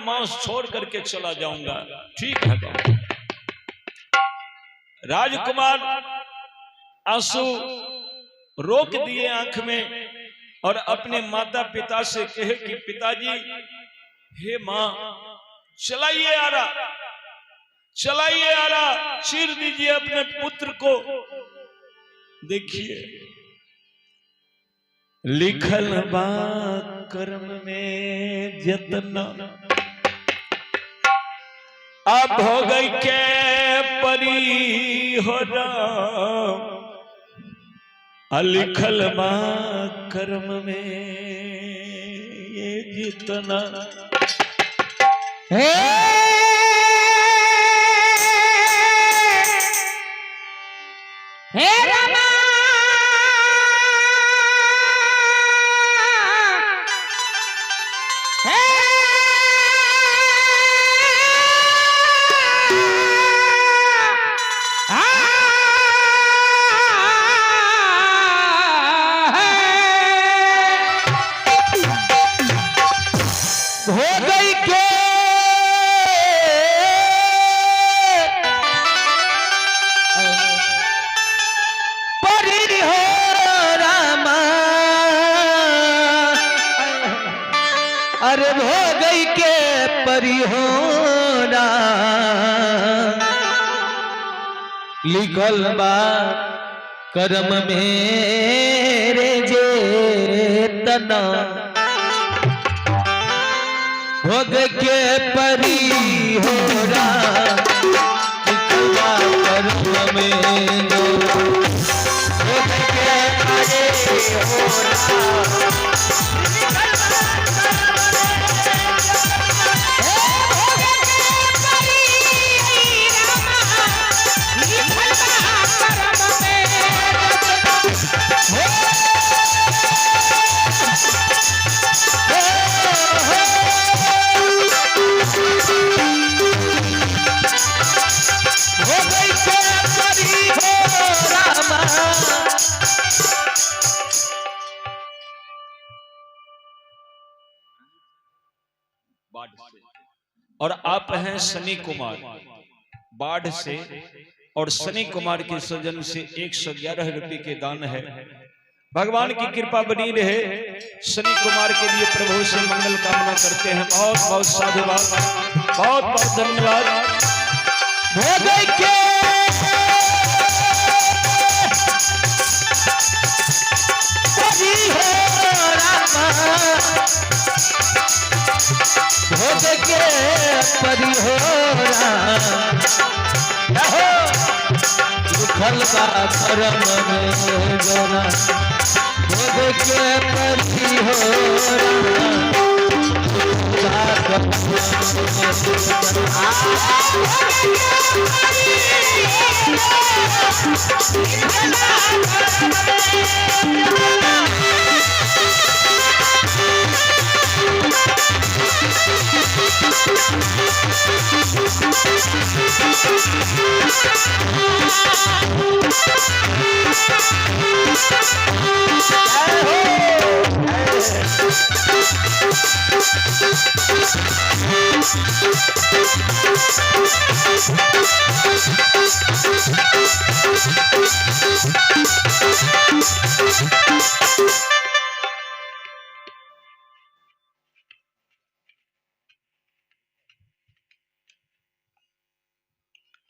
मांस छोड़ करके चला जाऊंगा। ठीक है बाबा। राजकुमार आंसू रोक दिए आंख में और अपने माता पिता से कहे कि पिताजी, हे मां, चलाइए आरा, चलाइए आरा, चीर दीजिए अपने पुत्र को। देखिए लिखल बा कर्म में जतना, अब हो गई के परी हो राम, लिखल बा कर्म में ये जितना। हे रामा हो गई के परी हो रामा, अरे हो गई के परी हो राम, लिखल बा कर्म मेरे जेतना, भोग के परी हो राम, लिखल बा कर्म में दो, भोग के परी हो राम, और आप हैं सनी कुमार बाढ़ से, और सनी कुमार के सौजन से 111 रुपए के दान है। भगवान की कृपा बनी रहे। सनी कुमार के लिए प्रभु से मंगल कामना करते हैं। बहुत बहुत साधुवाद, बहुत बहुत धन्यवाद। भोग के परी हो राम, लिखल बा कर्म में जोरा, भोग के परी हो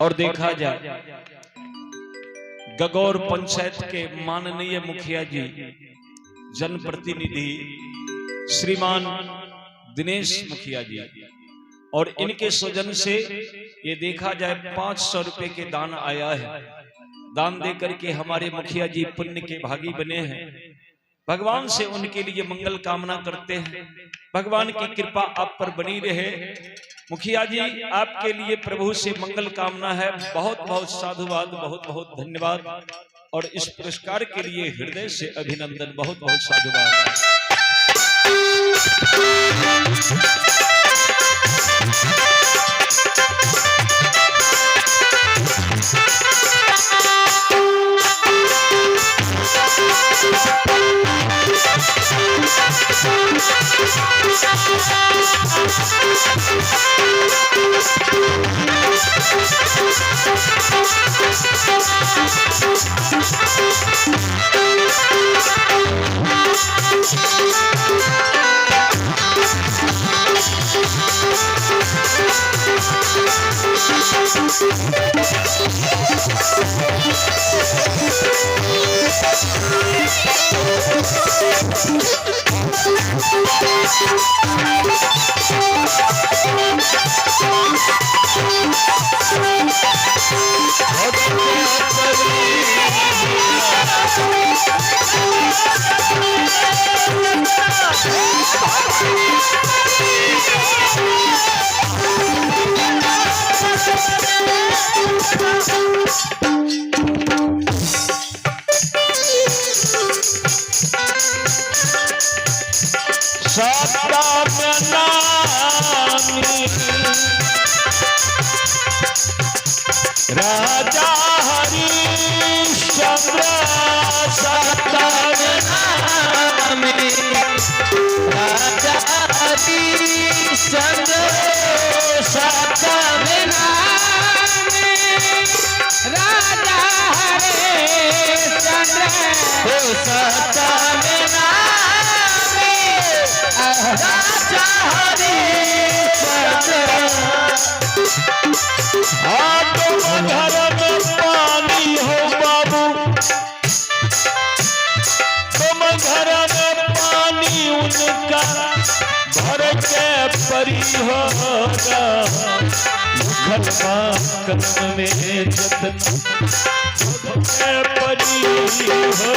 और देखा जाए गगौर पंचायत के माननीय मुखिया जी, जनप्रतिनिधि श्रीमान दिनेश मुखिया जी, और इनके स्वजन से ये देखा जाए 500 रुपए के दान आया है। दान दे करके हमारे मुखिया जी पुण्य के भागी बने हैं। भगवान से उनके लिए मंगल कामना करते हैं। भगवान की कृपा आप पर बनी रहे। मुखिया जी, आपके लिए प्रभु से मंगल कामना है। बहुत बहुत साधुवाद, बहुत बहुत धन्यवाद, और इस पुरस्कार के लिए हृदय से अभिनंदन। बहुत बहुत साधुवाद। राजा हरिश्चंद्र सतनामी राजा हरिश्चंद्र सतनामी राजा हरिश्चंद्र सतनामी राजा हरिश्चंद्र घर में पानी हो बाबू, तुम घर में पानी उनका भर के परी हो कदम में जतन के परी हो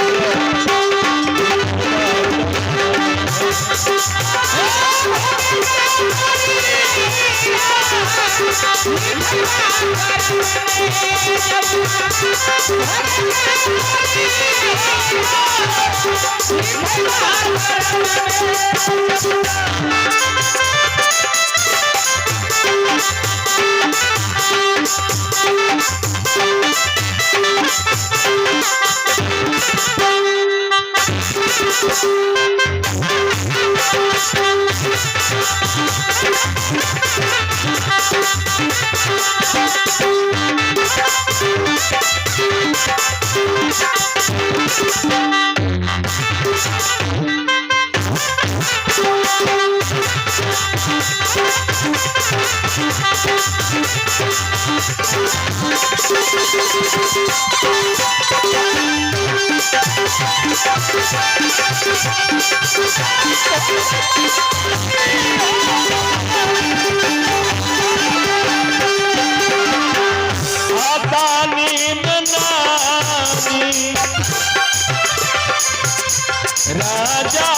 राजा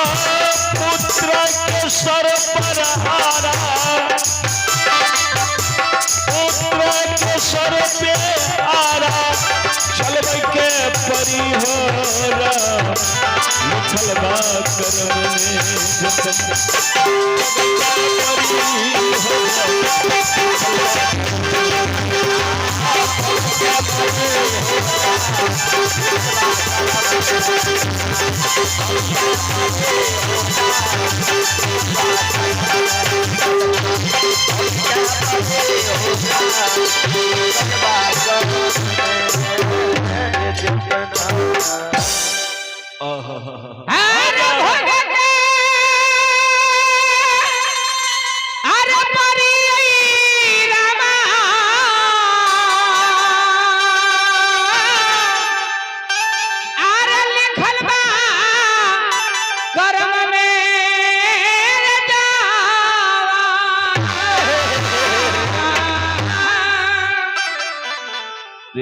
पुत्र के सर पर हारा, पुत्र के सर पे आरा, चल के परी हो मुसलबा करम में जतन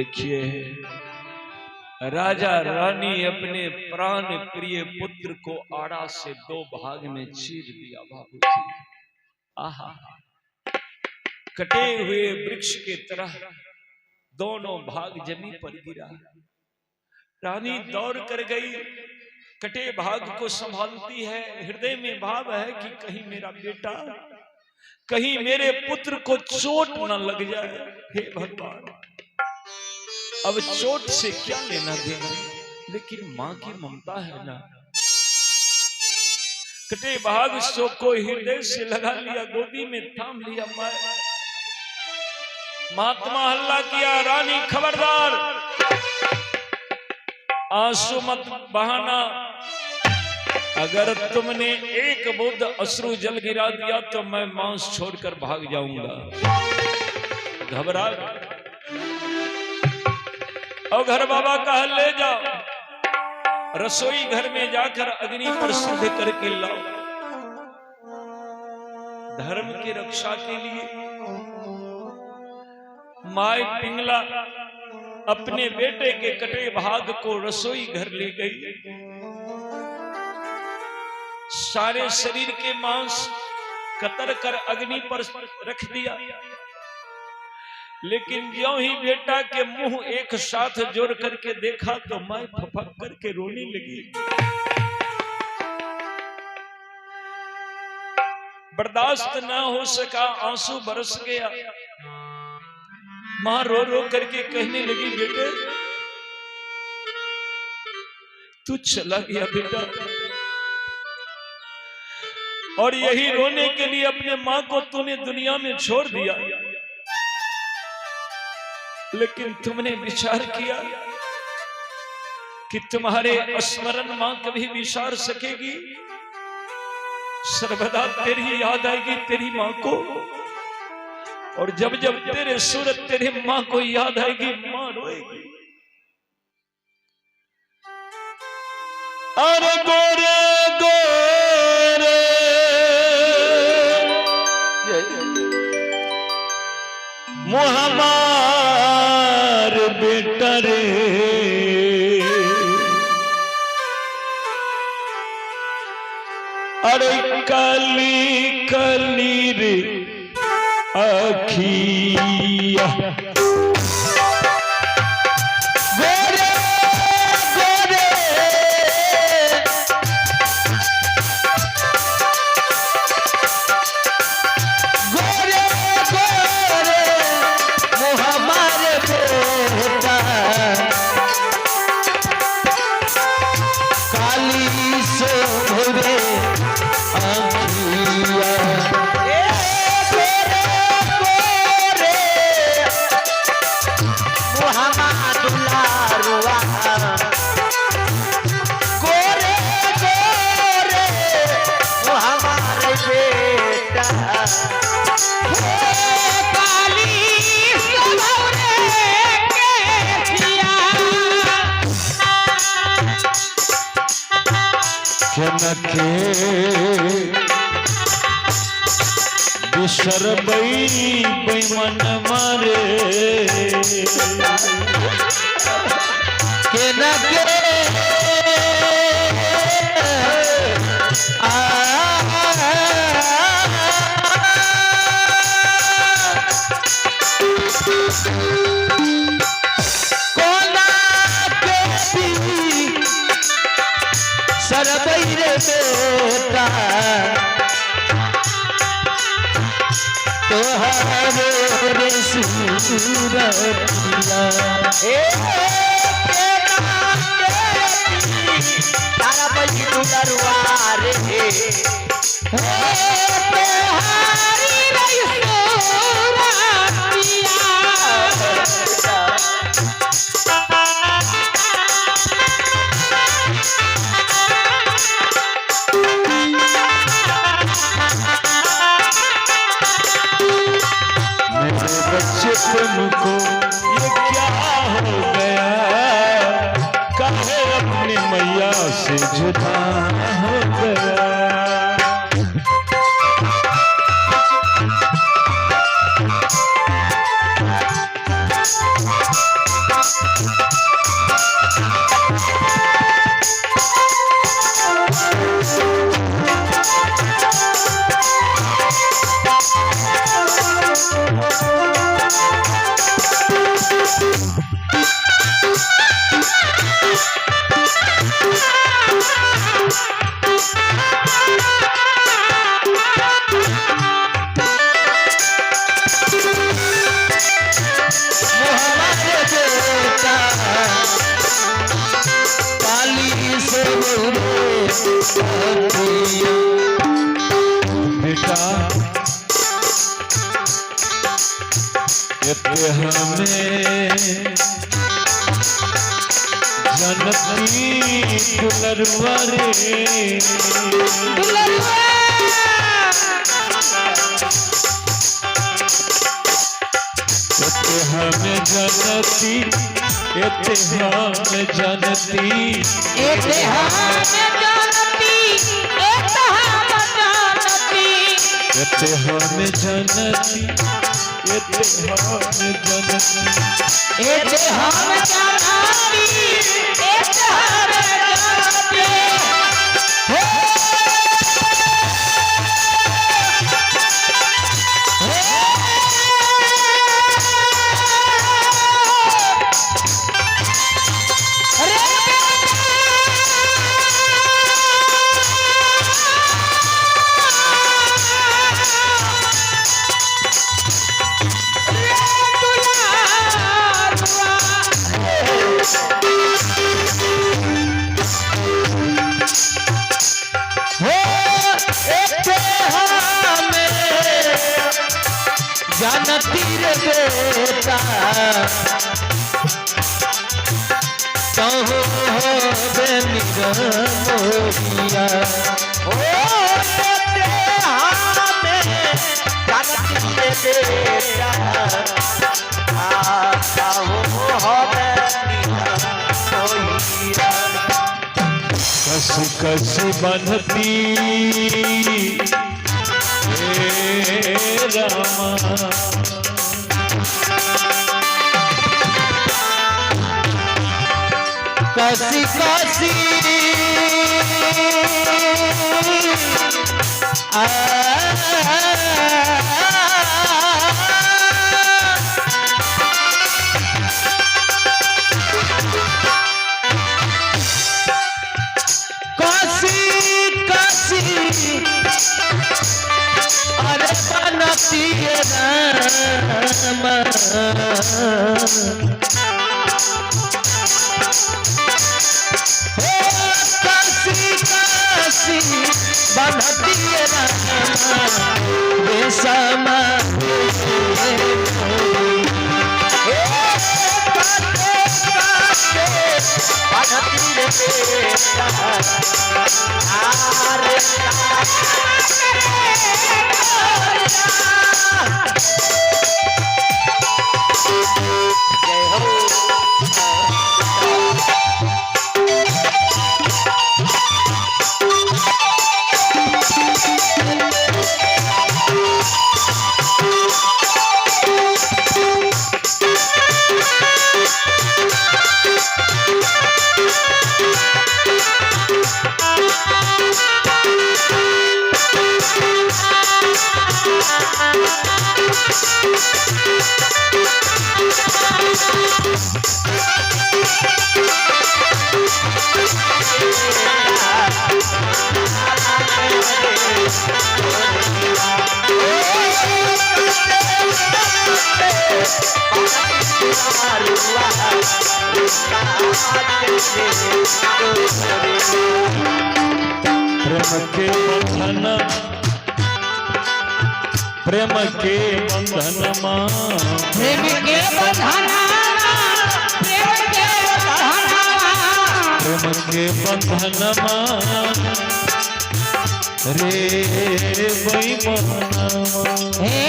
देखिए राजा रानी अपने प्राण प्रिय पुत्र को आड़ा से दो भाग में चीर दिया बाबू जी। आहा, कटे हुए वृक्ष के तरह दोनों भाग जमीन पर गिरा। रानी दौड़ कर गई, कटे भाग को संभालती है। हृदय में भाव है कि कहीं मेरा बेटा, कहीं मेरे पुत्र को चोट न लग जाए। हे भगवान, अब चोट से क्या लेना देना, लेकिन मां की ममता है ना। कटे भाग को हृदय से लगा लिया, गोदी में थाम लिया। महात्मा हल्ला किया, रानी खबरदार, आंसू मत बहाना। अगर तुमने एक बूंद अश्रु जल गिरा दिया तो मैं मांस छोड़कर भाग जाऊंगा। घबरा और घर बाबा कहा ले जाओ, रसोई घर में जाकर अग्नि पर सिद्ध करके लाओ। धर्म की रक्षा के लिए माई पिंगला अपने बेटे के कटे भाग को रसोई घर ले गई। सारे शरीर के मांस कतर कर अग्नि पर रख दिया, लेकिन ज्यों ही बेटा के मुंह एक साथ जोड़ करके देखा तो मां फपक करके रोने लगी। बर्दाश्त ना हो सका, आंसू बरस गया। मां रो रो करके कहने लगी, बेटे तू चला गया बेटा, और यही रोने के लिए अपने मां को तूने दुनिया में छोड़ दिया। लेकिन तुमने विचार किया कि तुम्हारे स्मरण मां कभी विचार सकेगी? सर्वदा तेरी याद आएगी तेरी मां को, और जब जब तेरे सूरत तेरे मां को याद आएगी मां रोएगी। अरे गोरे गोरे मुहम्मद बेटा रे, अरे काली काली रे अखिया, गोरे गोरे गोरे गोरे मुहम्मद बेटा, काली से भरे अखिया, बिसर बई बेमन मारे के न के सरबई रे बेटा तोहारे रे सूरतिया, तारा बजी दुलरवार हे तोहारी रे बच्चे तुमको ये क्या हो गया, काहे अपनी मैया से जुदा हो गया। बेटा हमें जनती दुलरवा रे हमें जनती हमें जनती हम जनती जानती रे बेटा कहो मोरिया ओ हमें जानती रे बेटा कसी कसी बनती रामा कसी कसी अरे बनती राम काशी काशी बनती राम बेसमा प्रेम के बंधन मां प्रेम के बंधन प्रेम के बंधन मां रे बेईमाना हे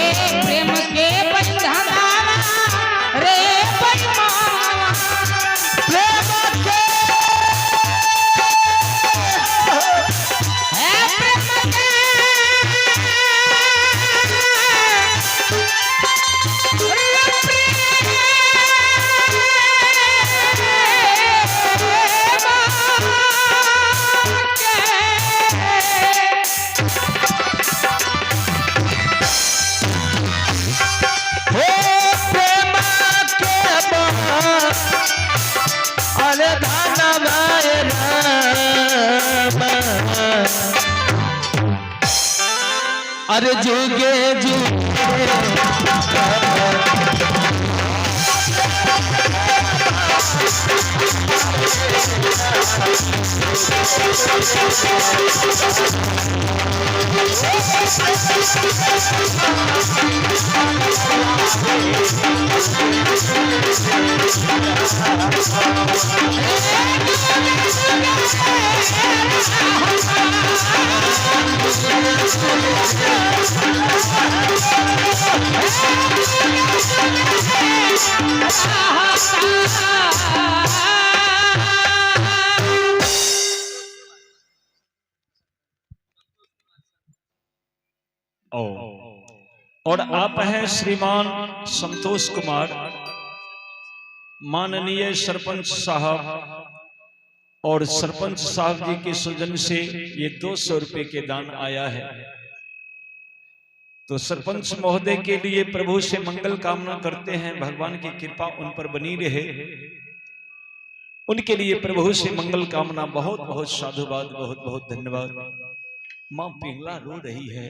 प्रेम के बंधन रे बेईमाना प्रेम के Hey! अरे जुगे और आप हैं श्रीमान संतोष कुमार, माननीय सरपंच साहब, और सरपंच साहब जी के सुजन से ये 200 रुपए के दान आया है। तो सरपंच महोदय के लिए प्रभु से मंगल कामना करते हैं, भगवान की कृपा उन पर बनी रहे, उनके लिए प्रभु से मंगल कामना। बहुत बहुत साधुवाद, बहुत बहुत धन्यवाद। मां पिंगला रो रही है।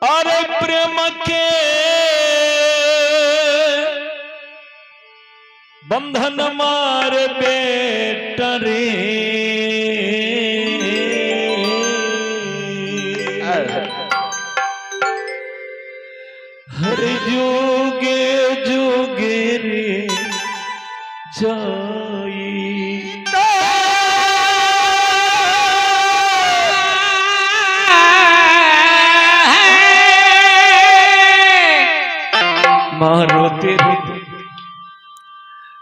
अरे प्रेम के बंधन मार बेटा रे, हर जोगे जोगे रे जाई। मां रोते रोते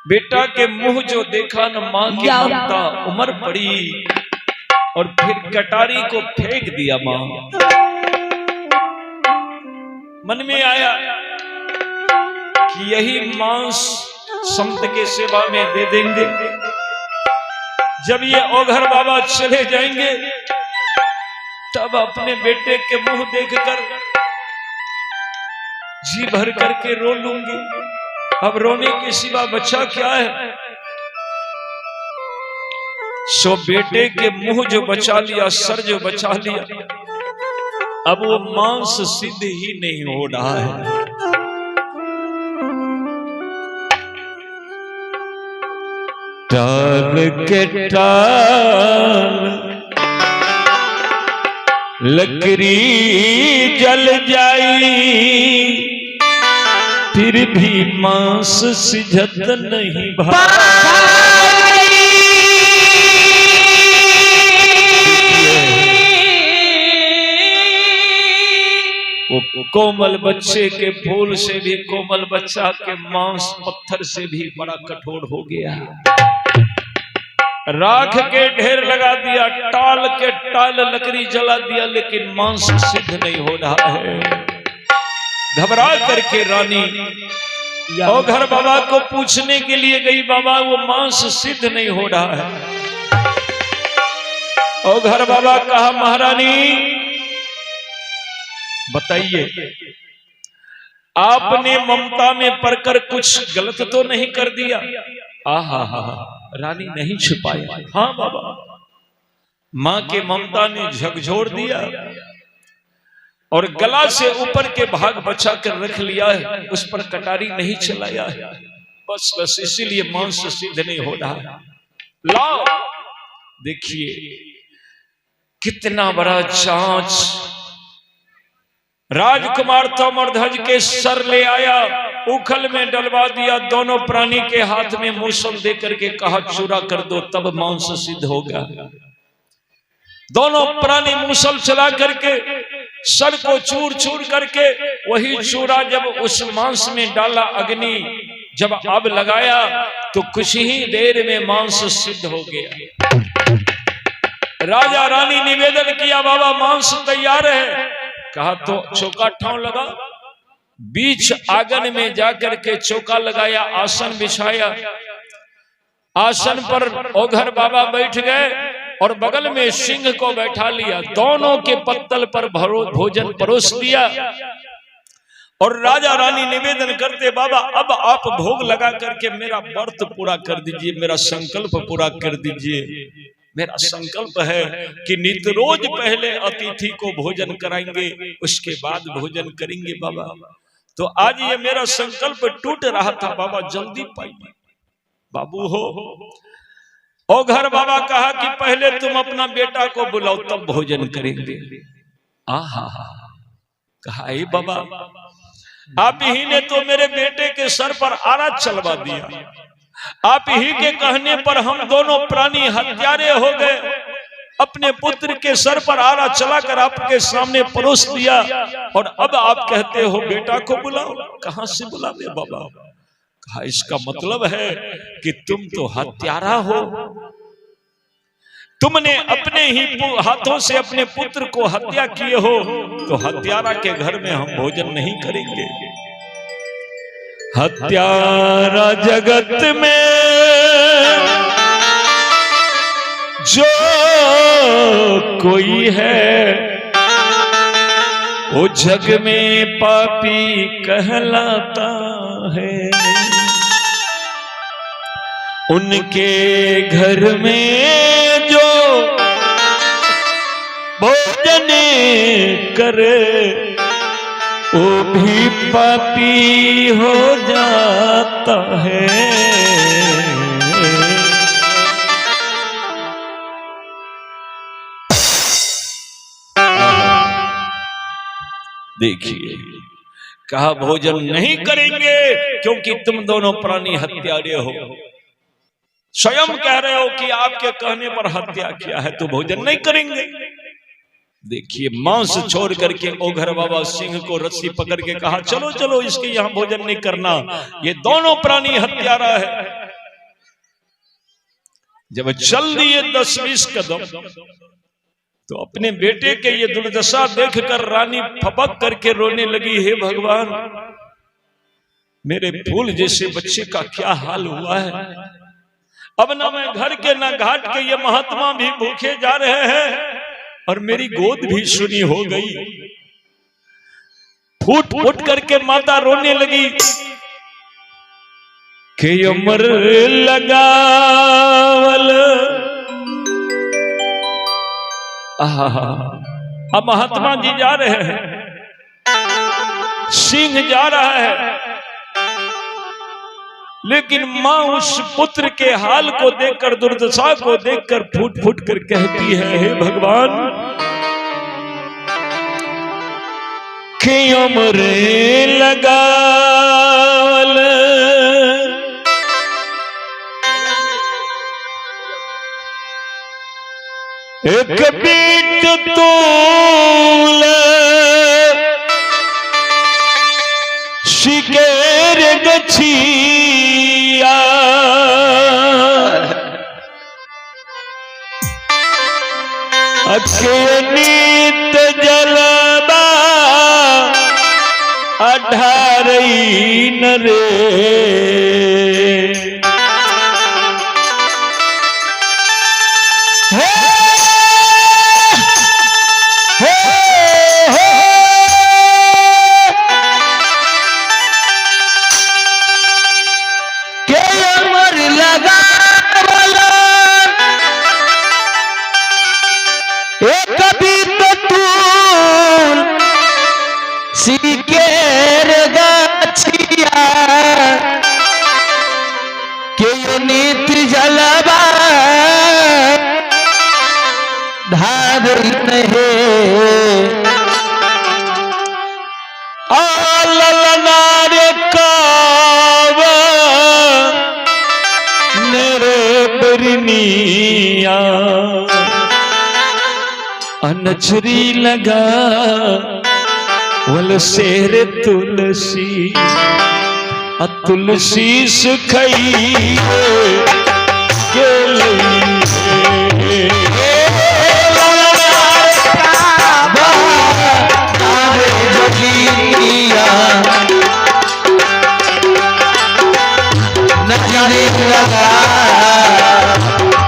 बेटा के मुंह जो देखा न, मां की ममता उम्र पड़ी और फिर कटारी को फेंक दिया। मां मन में आया कि यही मांस संत के सेवा में दे देंगे, जब ये ओघर बाबा चले जाएंगे तब अपने बेटे के मुंह देखकर जी भर करके रो लूंगी। अब रोने के सिवा बचा क्या है। सो बेटे के मुंह जो बचा लिया, सर जो बचा लिया, अब वो मांस सिद्ध ही नहीं हो रहा है। टाल के टाल लकड़ी जल जाई, फिर भी मांस सिझत नहीं भाई। वो कोमल बच्चे के फूल से भी कोमल बच्चा के मांस पत्थर से भी बड़ा कठोर हो गया। राख के ढेर लगा दिया, टाल के टाल लकड़ी जला दिया, लेकिन मांस सिद्ध नहीं हो रहा है। घबरा करके रानी ओघर बाबा को पूछने के लिए गई, बाबा वो मांस सिद्ध नहीं हो रहा है। ओघर बाबा कहा, महारानी बताइए, आपने ममता में पड़कर कुछ गलत तो नहीं कर दिया? आहा हा, रानी नहीं छिपाया। हाँ बाबा, मां के ममता ने झकझोर दिया और गला से ऊपर के भाग बचा कर रख लिया है, उस पर कटारी नहीं चलाया है। बस बस इसीलिए मांस सिद्ध नहीं हो रहा है। लाओ देखिए कितना बड़ा जांच। राजकुमार तोमरध्वज के सर ले आया, उखल में डलवा दिया, दोनों प्राणी के हाथ में मूसल दे करके कहा चूरा कर दो, तब मांस सिद्ध होगा। दोनों प्राणी मूसल चला करके सर को चूर चूर करके वही चूरा जब उस मांस में डाला, अग्नि जब आग लगाया तो कुछ ही देर में मांस सिद्ध हो गया। राजा रानी निवेदन किया, बाबा मांस तैयार है। कहा तो चौका ठाव लगा, बीच आंगन में जाकर के चौका लगाया, आसन बिछाया, आसन पर ओघर बाबा बैठ गए और बगल में सिंह को बैठा लिया, दोनों के पत्तल पर भोजन परोस दिया। और राजा रानी निवेदन करते, बाबा अब आप भोग लगा करके मेरा व्रत पूरा कर दीजिए, मेरा संकल्प पूरा कर दीजिए। मेरा संकल्प है कि नित्य रोज पहले अतिथि को भोजन कराएंगे, उसके बाद भोजन करेंगे बाबा। तो आज ये मेरा संकल्प टूट रहा था बाबा, जल्दी पाइए बाबू हो। और घर बाबा कहा कि पहले तुम अपना बेटा को बुलाओ तब भोजन करेंगे। आहा, कहा हे बाबा, आप ही ने तो मेरे बेटे के सर पर आरा चलवा दिया, आप ही के कहने पर हम दोनों प्राणी हत्यारे हो गए। अपने पुत्र के सर पर आरा चलाकर आपके सामने परोस दिया, और अब आप कहते हो बेटा को बुलाओ। कहां से बुलावे बाबा? कहा इसका मतलब है कि तुम तो हत्यारा हो, तुमने अपने ही हाथों से अपने पुत्र को हत्या किए हो, तो हत्यारा के घर में हम भोजन नहीं करेंगे। हत्यारा जगत में जो कोई है, वो जग में पापी कहलाता है। उनके घर में जो भोजन करे, वो भी पापी हो जाता है। देखिए, कहा भोजन नहीं करेंगे क्योंकि तुम दोनों प्राणी हत्यारे हो। स्वयं कह रहे हो कि आपके कहने पर हत्या किया है, तो भोजन नहीं करेंगे। देखिए, मांस छोड़ करके ओघर बाबा सिंह को रस्सी पकड़ के कहा चलो चलो, इसके यहाँ भोजन नहीं करना, ये दोनों प्राणी हत्यारा है। जब चल दिए 10-20 कदम, तो अपने बेटे के ये दुर्दशा देखकर रानी फपक करके रोने लगी, हे भगवान, मेरे फूल जैसे बच्चे का क्या हाल हुआ है। अब ना मैं घर के ना घाट के ये महात्मा भी भूखे जा रहे हैं, और मेरी गोद भी सुनी हो गई। फूट फूट करके माता रोने लगी कि उम्र लगावल। अब महात्मा जी जा रहे हैं, सिंह जा रहा है, लेकिन मां उस पुत्र के हाल को देखकर, दुर्दशा को देखकर फूट फूट कर कहती है, हे भगवान, कि उम्र लगावल एक बीट तूल शिकेर गछिया, अकेनीत जलबा अठारई न रे। सिकेर गाछिया के नीत जलबा धार नहे आलनार काव नेरे बरनिया अनछरी लगा वल शेर तुलसी तुलसी सुखई के नजरे लगा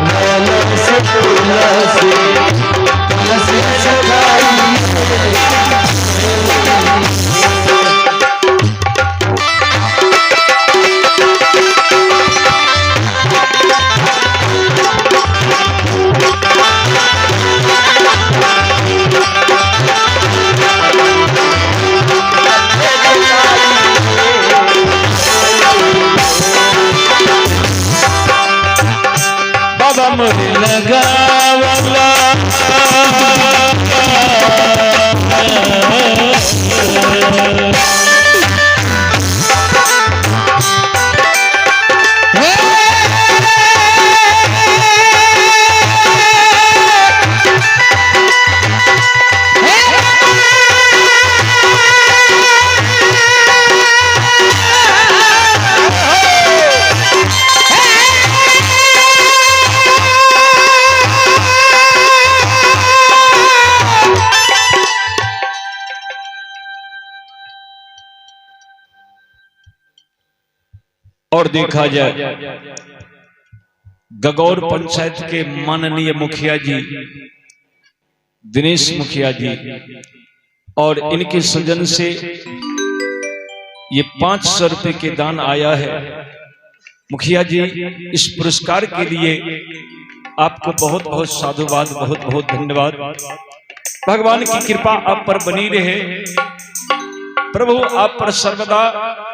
तुलसी तुलसी सुखई और देखा जाए गगौर पंचायत के माननीय मुखिया जी दिनेश मुखिया जी और इनके सज्जन से ये 500 रुपए के दान आया है। मुखिया जी इस पुरस्कार के लिए आपको बहुत बहुत साधुवाद, बहुत बहुत धन्यवाद। भगवान की कृपा आप पर बनी रहे, प्रभु आप पर सर्वदा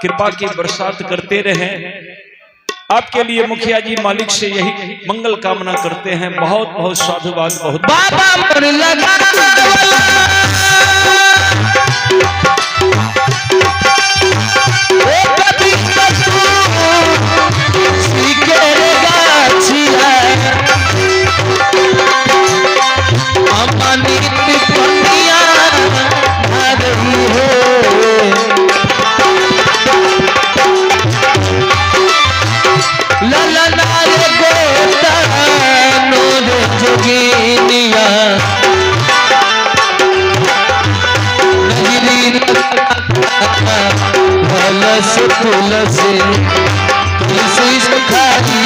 कृपा की बरसात करते रहे। आपके लिए मुखिया जी मालिक से यही मंगल कामना करते हैं। बहुत बहुत साधुवाद, बहुत बाबा पर लगा तुलसी तुलसी सुखाई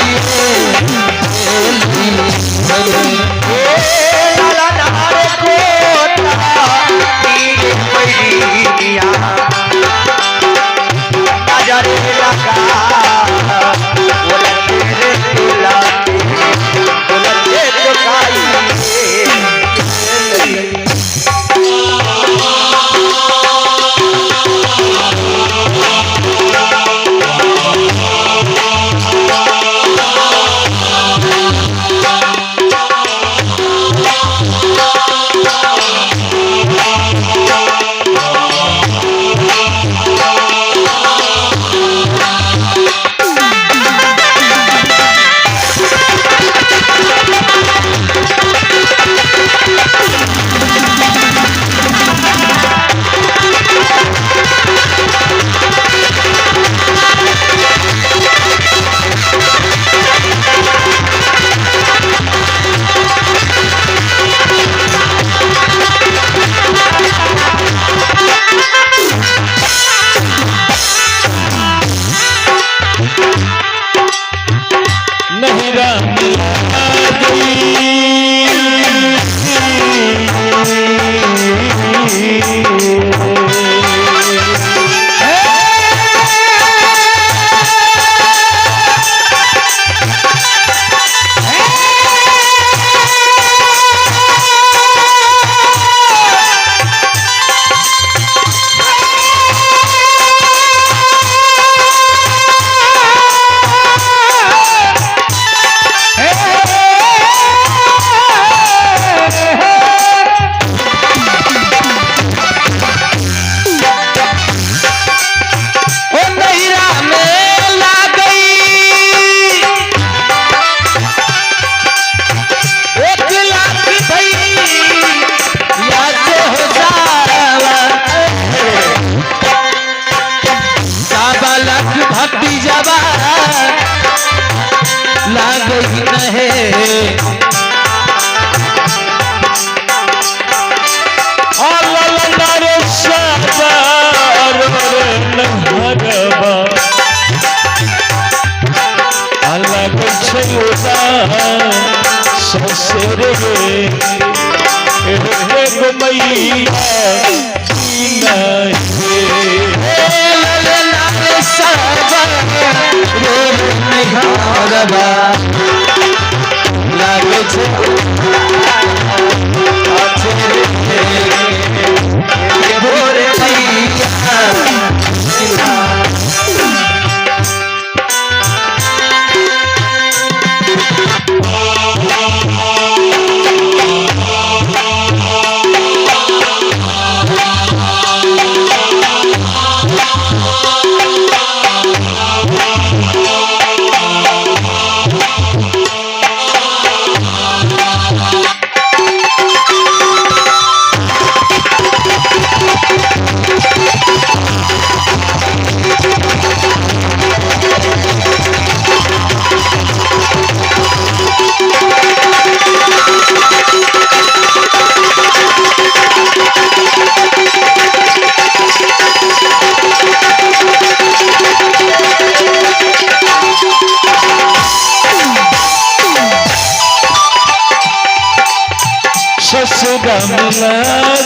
सुधा मिला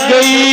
गई।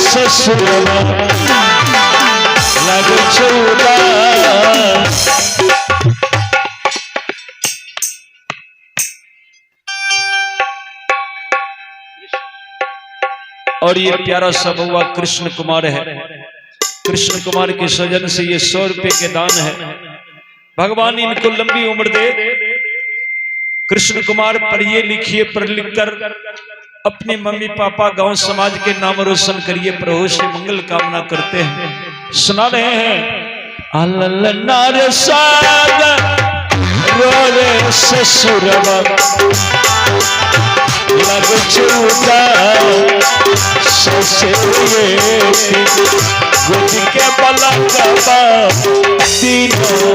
ससुरवा लग चौदा। और ये प्यारा सा बउआ कृष्ण कुमार है। कृष्ण कुमार के सजन से ये 100 रुपए के दान है। भगवान इनको लंबी उम्र दे। कृष्ण कुमार पढ़िए लिखिए, पढ़ लिख कर अपने मम्मी पापा गांव समाज के नाम रोशन करिए। प्रभु से मंगल कामना करते हैं। सुना रहे हैं अलनार सागर रोरे ससुरवा लग चौदा। ससुरे गुद के बलकबा तीनों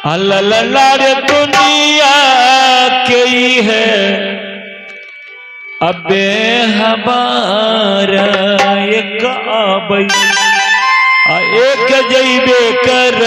अल्लाह दुनिया के ही है अबे हमारा एक आबई एक जइबे कर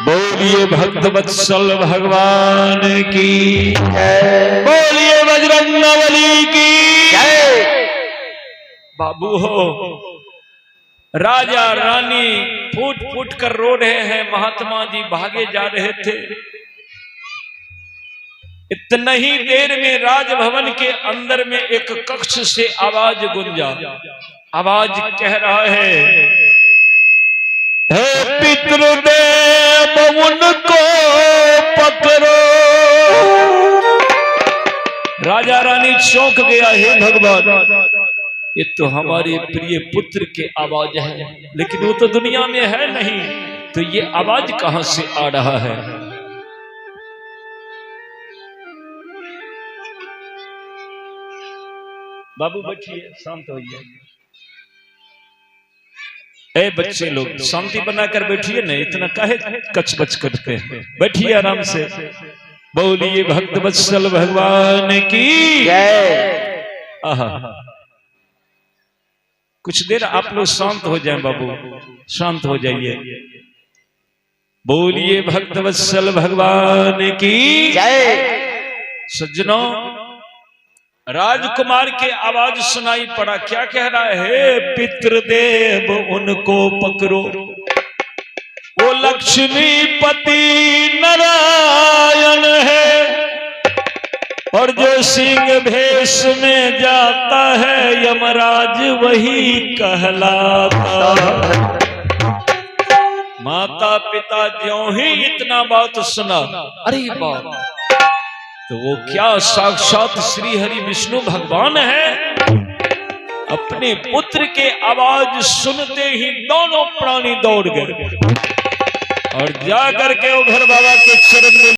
बोलिए भक्त वत्सल भगवान की बोलिए बजरंगबली की बाबू हो, राजा रानी फूट फूट कर रो रहे हैं, महात्मा जी भागे जा रहे थे। इतना ही देर में राजभवन के अंदर में एक कक्ष से आवाज गूंजा। आवाज कह रहा है, हे पितृदेव उनको पकड़ो। राजा रानी चौंक गया, हे भगवान, ये तो हमारे प्रिय पुत्र के आवाज है, लेकिन वो तो दुनिया में है नहीं, तो ये आवाज कहां से आ रहा है? बाबू बैठिए, शांत होइए। ए बच्चे लोग शांति बनाकर बैठिए ना, इतना काहे कचबच करते हैं, बैठिए आराम से। बोलिए भक्त वत्सल भगवान की जय। आहा, कुछ देर आप लोग शांत हो जाएं बाबू, शांत हो जाइए। बोलिए भक्त वत्सल भगवान की जय। सज्जनों, राजकुमार के आवाज सुनाई पड़ा, क्या कह रहा है? हे पितृदेव उनको पकड़ो, वो लक्ष्मीपति नारायण है, और जो सिंह भेष में जाता है यमराज वही कहलाता है। माता पिता ज्यों ही इतना बात सुना, अरे बाप, तो वो क्या साक्षात श्री हरि विष्णु भगवान है। अपने पुत्र के आवाज सुनते ही दोनों प्राणी दौड़ गए और जाकर के उघर बाबा के चरण में